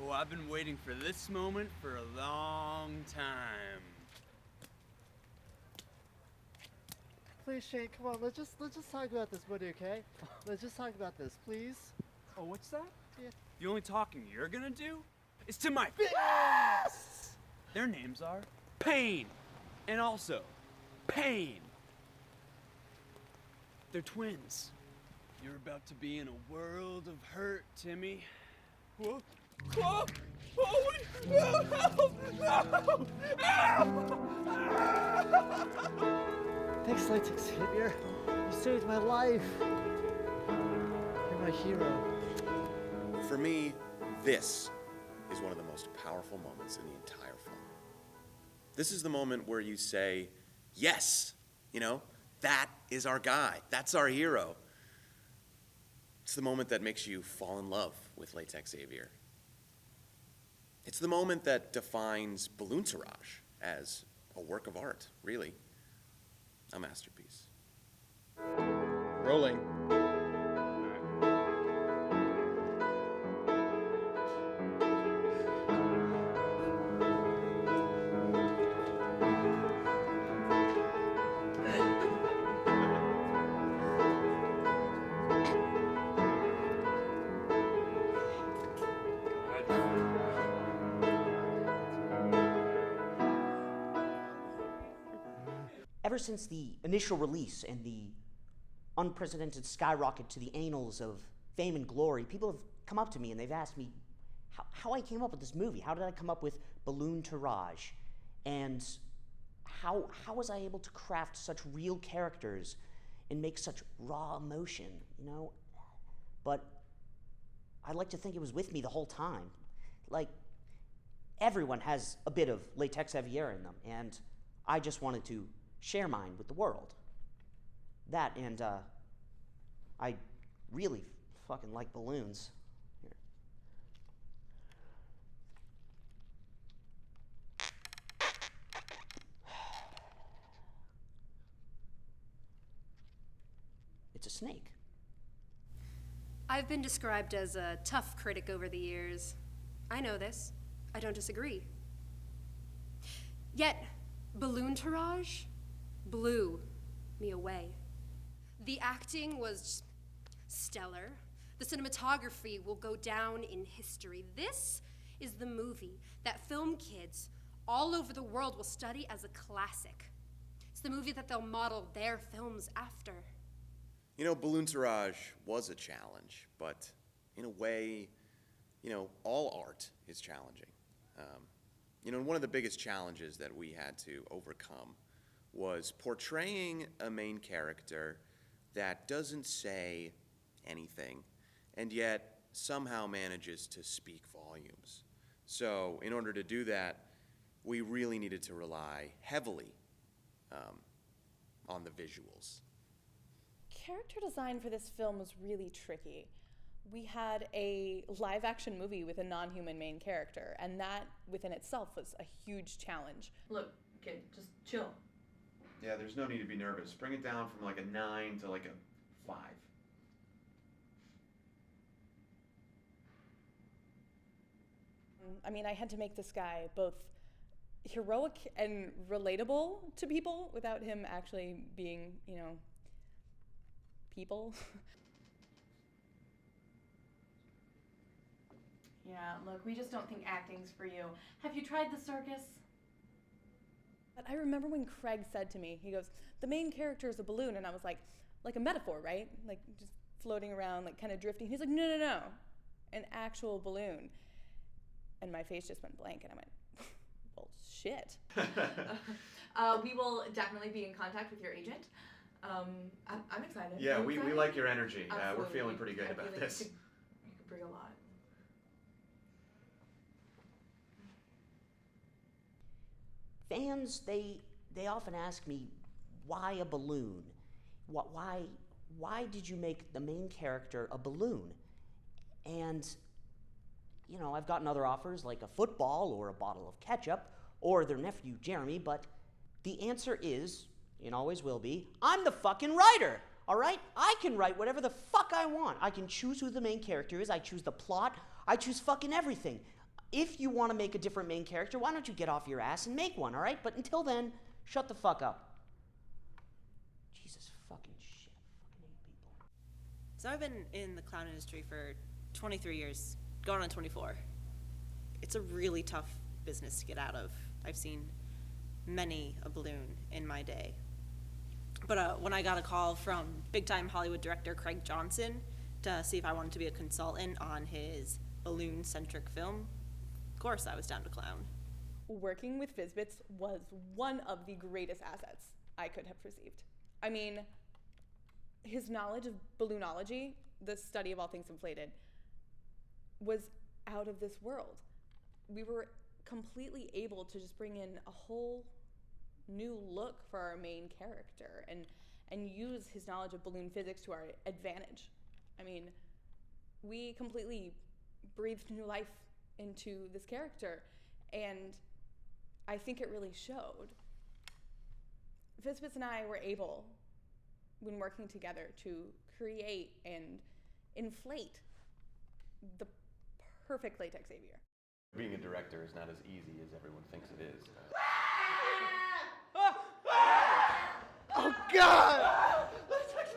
Oh, I've been waiting for this moment for a long time. Please, Shane, come on. Let's just talk about this movie, okay? Let's just talk about this, please. Oh, what's that? Yeah. The only talking you're gonna do is to my face! Their names are Pain and also Pain. They're twins. You're about to be in a world of hurt, Timmy. Whoa. Whoa! Oh, no! Help! No! Thanks, Latex Xavier. You saved my life. You're my hero. For me, this is one of the most powerful moments in the entire film. This is the moment where you say, yes, that is our guy. That's our hero. It's the moment that makes you fall in love with Latex Xavier. It's the moment that defines Balloontourage as a work of art, really. A masterpiece. Rolling. Ever since the initial release and the unprecedented skyrocket to the annals of fame and glory, people have come up to me and they've asked me how I came up with this movie. How did I come up with Balloontourage? And how was I able to craft such real characters and make such raw emotion, But I like to think it was with me the whole time. Like, everyone has a bit of Latex Xavier in them, and I just wanted to share mine with the world. That and I really fucking like balloons. Here. It's a snake. I've been described as a tough critic over the years. I know this. I don't disagree. Yet, Balloontourage blew me away. The acting was stellar. The cinematography will go down in history. This is the movie that film kids all over the world will study as a classic. It's the movie that they'll model their films after. Balloontourage was a challenge, but in a way, all art is challenging. One of the biggest challenges that we had to overcome was portraying a main character that doesn't say anything and yet somehow manages to speak volumes. So in order to do that, we really needed to rely heavily on the visuals. Character design for this film was really tricky. We had a live-action movie with a non-human main character, and that within itself was a huge challenge. Look, kid, just chill. Yeah, there's no need to be nervous. Bring it down from like a 9 to like a 5. I had to make this guy both heroic and relatable to people without him actually being, people. Yeah, look, we just don't think acting's for you. Have you tried the circus? But I remember when Craig said to me, he goes, the main character is a balloon, and I was like a metaphor, right? Like just floating around, like kind of drifting. He's like, no, an actual balloon. And my face just went blank, and I went, well, shit. We will definitely be in contact with your agent. I'm excited. Yeah, we excited? like your energy. We're Absolutely. feeling pretty good I about feel like this. You could bring a lot. Fans, they often ask me, why a balloon? Why did you make the main character a balloon? And, I've gotten other offers like a football or a bottle of ketchup or their nephew Jeremy, but the answer is, and always will be, I'm the fucking writer, all right? I can write whatever the fuck I want. I can choose who the main character is. I choose the plot. I choose fucking everything. if you want to make a different main character, why don't you get off your ass and make one, all right? But until then, shut the fuck up. Jesus fucking shit. Fucking hate people. So I've been in the clown industry for 23 years, going on 24. It's a really tough business to get out of. I've seen many a balloon in my day. But when I got a call from big-time Hollywood director Craig Johnson to see if I wanted to be a consultant on his balloon-centric film, of course I was down to clown. Working with Fizbits was one of the greatest assets I could have received. I mean, his knowledge of balloonology, the study of all things inflated, was out of this world. We were completely able to just bring in a whole new look for our main character and use his knowledge of balloon physics to our advantage. I mean, we completely breathed new life into this character, and I think it really showed. Fizbits and I were able, when working together, to create and inflate the perfect latex savior. Being a director is not as easy as everyone thinks it is. Oh God!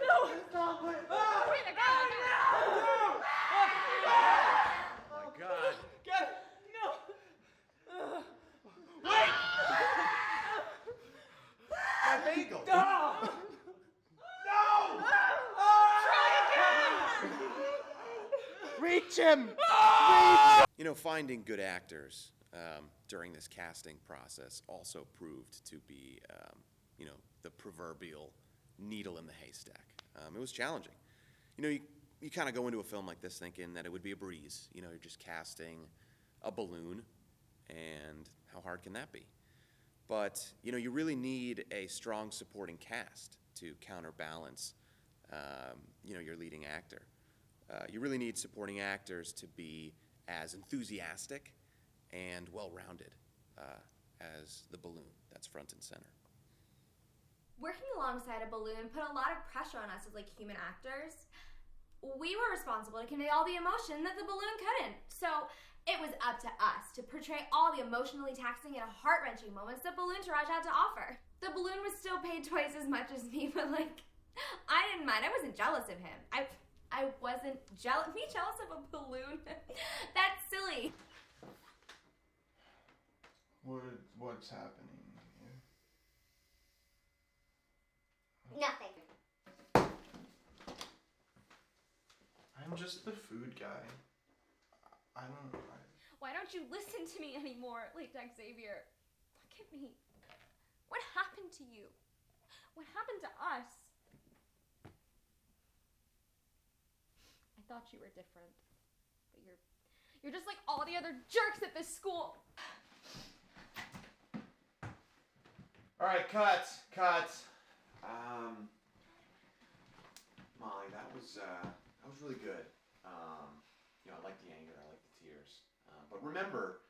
No! Stop it! Oh my God. God, no! My bagel. No! Reach him! You know, finding good actors during this casting process also proved to be, you know, the proverbial needle in the haystack. It was challenging. You know, you kind of go into a film like this thinking that it would be a breeze. You know, you're just casting a balloon, and how hard can that be? But, you know, you really need a strong supporting cast to counterbalance, you know, your leading actor. You really need supporting actors to be as enthusiastic and well-rounded as the balloon that's front and center. Working alongside a balloon put a lot of pressure on us as like human actors. We were responsible to convey all the emotion that the balloon couldn't. So it was up to us to portray all the emotionally taxing and heart-wrenching moments that Balloontourage had to offer. The balloon was still paid twice as much as me, but like, I didn't mind. I wasn't jealous of him. I wasn't jealous. Me jealous of a balloon? That's silly. What's happening here? Nothing. I'm just the food guy. I don't know. Why don't you listen to me anymore, Latex Xavier? Look at me. What happened to you? What happened to us? I thought you were different, but you're just like all the other jerks at this school. All right, cut. Molly, that was really good. You know, I like the anger, I like the tears. But remember,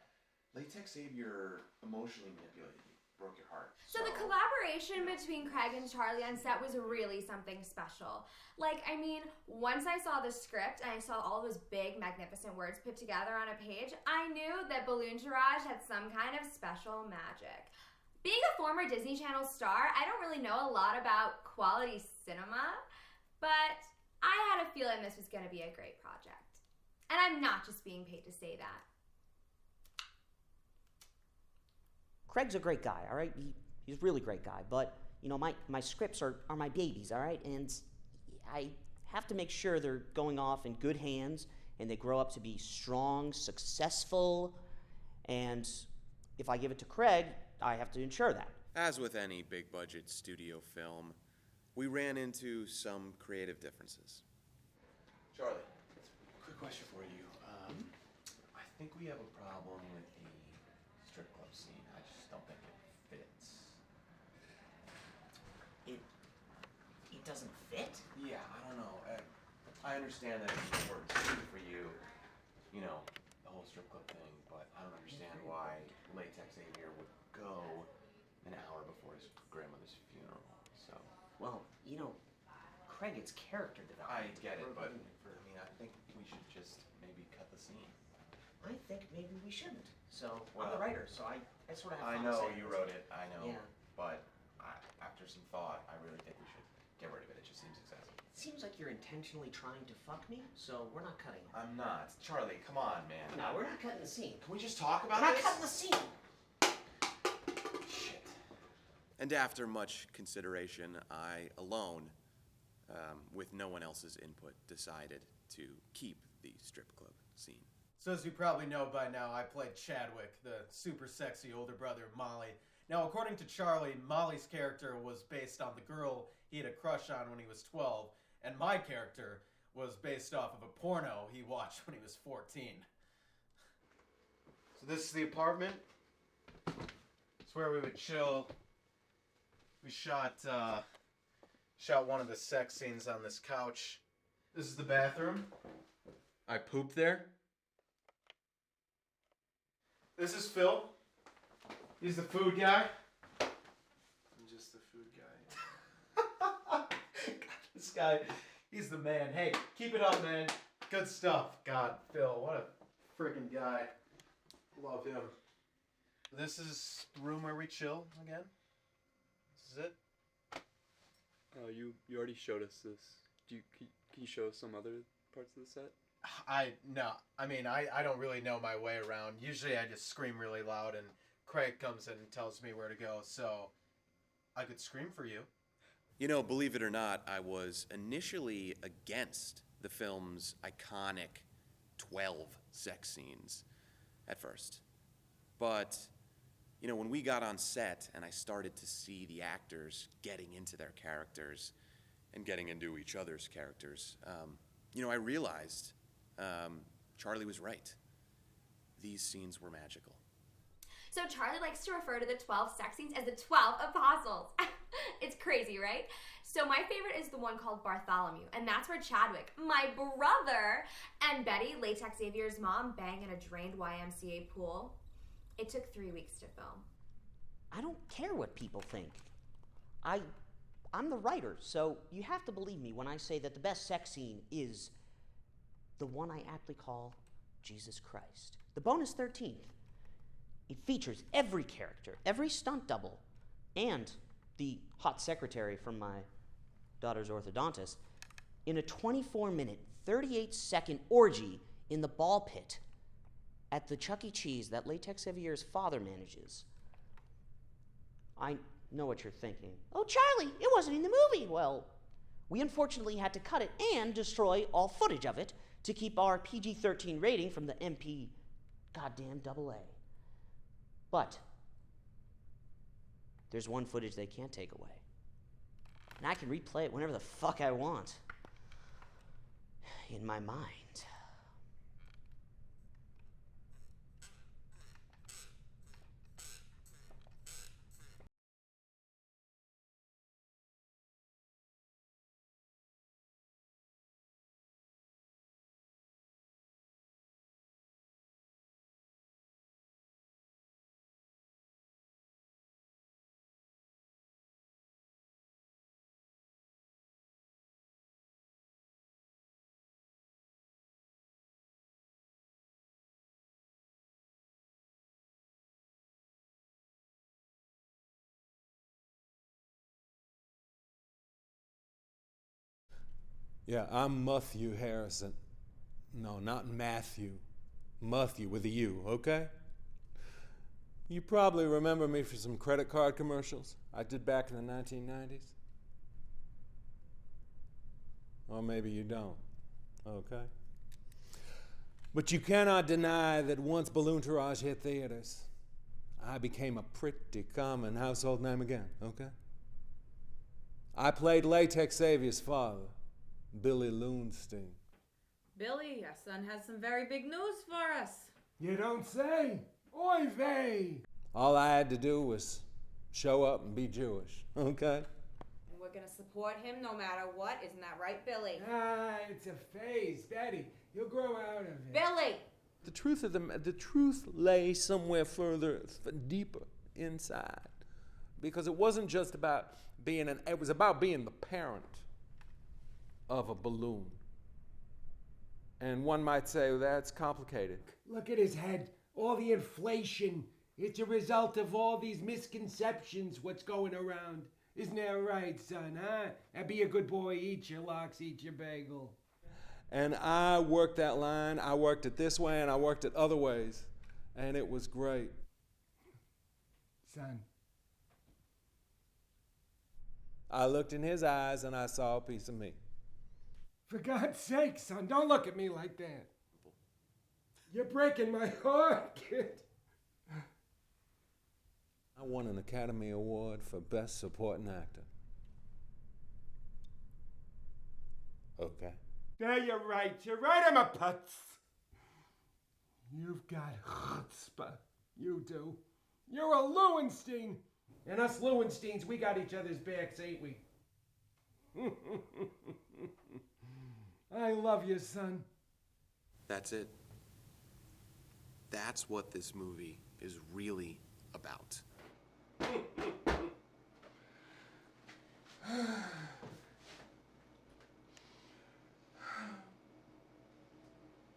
Latex Xavier emotionally manipulated you, broke your heart. So the collaboration between Craig and Charlie on set was really something special. Like, I mean, once I saw the script and I saw all those big, magnificent words put together on a page, I knew that Balloontourage had some kind of special magic. Being a former Disney Channel star, I don't really know a lot about quality cinema, but I had a feeling this was going to be a great project. And I'm not just being paid to say that. Craig's a great guy, all right? He's a really great guy, but, you know, my scripts are my babies, all right? And I have to make sure they're going off in good hands and they grow up to be strong, successful, and if I give it to Craig, I have to ensure that. As with any big-budget studio film, we ran into some creative differences. Charlie, quick question for you. I think we have a problem with the strip club scene. I just don't think it fits. It doesn't fit? Yeah, I don't know. I understand that it's an important scene for you, you know, the whole strip club thing, but I don't understand why Latex Xavier would go an hour before his grandmother's funeral, so. Well, you know, Craig, it's character development. I get it, but I mean, I think we should just maybe cut the scene. I think maybe we shouldn't. So I'm Well, the writer, so I sort of have I fun know saying you this. wrote it, I know. Yeah. But after some thought, I really think we should get rid of it. It just seems excessive. It seems like you're intentionally trying to fuck me, so we're not cutting it. I'm not. Charlie, come on, man. No, we're not cutting the scene. Can we just talk about We're not this? cutting the scene. Shit. And after much consideration, I alone, with no one else's input, decided to keep the strip club scene. So as you probably know by now, I played Chadwick, the super sexy older brother of Molly. Now, according to Charlie, Molly's character was based on the girl he had a crush on when he was 12, and my character was based off of a porno he watched when he was 14. So this is the apartment. It's where we would chill. We shot one of the sex scenes on this couch. This is the bathroom. I pooped there. This is Phil. He's the food guy. I'm just the food guy. God, this guy, he's the man. Hey, keep it up, man. Good stuff. God, Phil, what a freaking guy. Love him. This is the room where we chill again. This is it. You already showed us this. Can you show us some other parts of the set? I don't really know my way around. Usually I just scream really loud and Craig comes in and tells me where to go, so I could scream for you. You know, believe it or not, I was initially against the film's iconic 12 sex scenes at first. But, you know, when we got on set and I started to see the actors getting into their characters and getting into each other's characters, I realized Charlie was right. These scenes were magical. So Charlie likes to refer to the 12 sex scenes as the 12 apostles. It's crazy, right? So my favorite is the one called Bartholomew, and that's where Chadwick, my brother, and Betty, Latex Xavier's mom, bang in a drained YMCA pool. It took 3 weeks to film. I don't care what people think. I'm the writer, so you have to believe me when I say that the best sex scene is the one I aptly call Jesus Christ. The bonus 13th. It features every character, every stunt double, and the hot secretary from my daughter's orthodontist in a 24-minute, 38-second orgy in the ball pit at the Chuck E. Cheese that Latex Xavier's father manages. I know what you're thinking. Oh, Charlie, it wasn't in the movie. Well, we unfortunately had to cut it and destroy all footage of it to keep our PG-13 rating from the MP goddamn AA. But there's one footage they can't take away. And I can replay it whenever the fuck I want. In my mind. Yeah, I'm Matthew Harrison. No, not Matthew. Matthew with a U, okay? You probably remember me for some credit card commercials I did back in the 1990s. Or maybe you don't, okay? But you cannot deny that once Balloontourage hit theaters, I became a pretty common household name again, okay? I played Latex Xavier's father, Billy Loonstein. Billy, your son has some very big news for us. You don't say. Oy vey. All I had to do was show up and be Jewish, okay? And we're gonna support him no matter what, isn't that right, Billy? It's a phase, Betty. You'll grow out of it. Billy! The truth lay somewhere further, deeper inside. Because it wasn't just about it was about being the parent of a balloon. And one might say, well, that's complicated. Look at his head. All the inflation. It's a result of all these misconceptions what's going around. Isn't that right, son, huh? And be a good boy, eat your lox, eat your bagel. And I worked that line. I worked it this way and I worked it other ways. And it was great. Son. I looked in his eyes and I saw a piece of me. For God's sake, son, don't look at me like that. You're breaking my heart, kid. I won an Academy Award for Best Supporting Actor. Okay. Yeah, you're right. You're right, I'm a putz. You've got chutzpah. You do. You're a Lowenstein. And us Lowensteins, we got each other's backs, ain't we? I love you, son. That's it. That's what this movie is really about.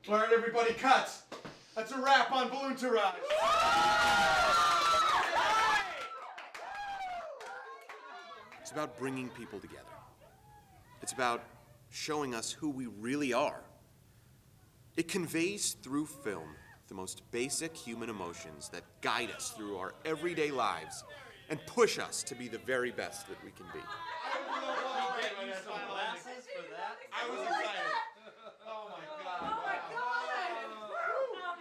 All right, everybody, cut. That's a wrap on Balloontourage. It's about bringing people together. It's about showing us who we really are. It conveys through film the most basic human emotions that guide us through our everyday lives and push us to be the very best that we can be. I was excited. Oh my god. Oh my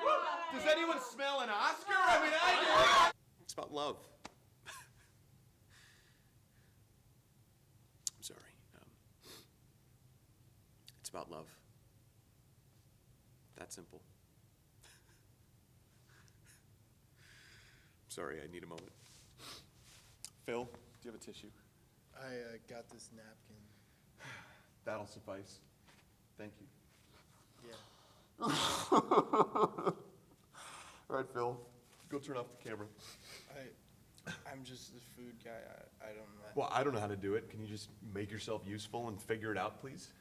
god. Does anyone smell an Oscar? I mean, I do. It's about love. I'm sorry. It's about love. That simple. Sorry, I need a moment. Phil, do you have a tissue? I got this napkin. That'll suffice. Thank you. Yeah. All right, Phil, go turn off the camera. I'm just the food guy. I don't know. Well, I don't know how to do it. Can you just make yourself useful and figure it out, please?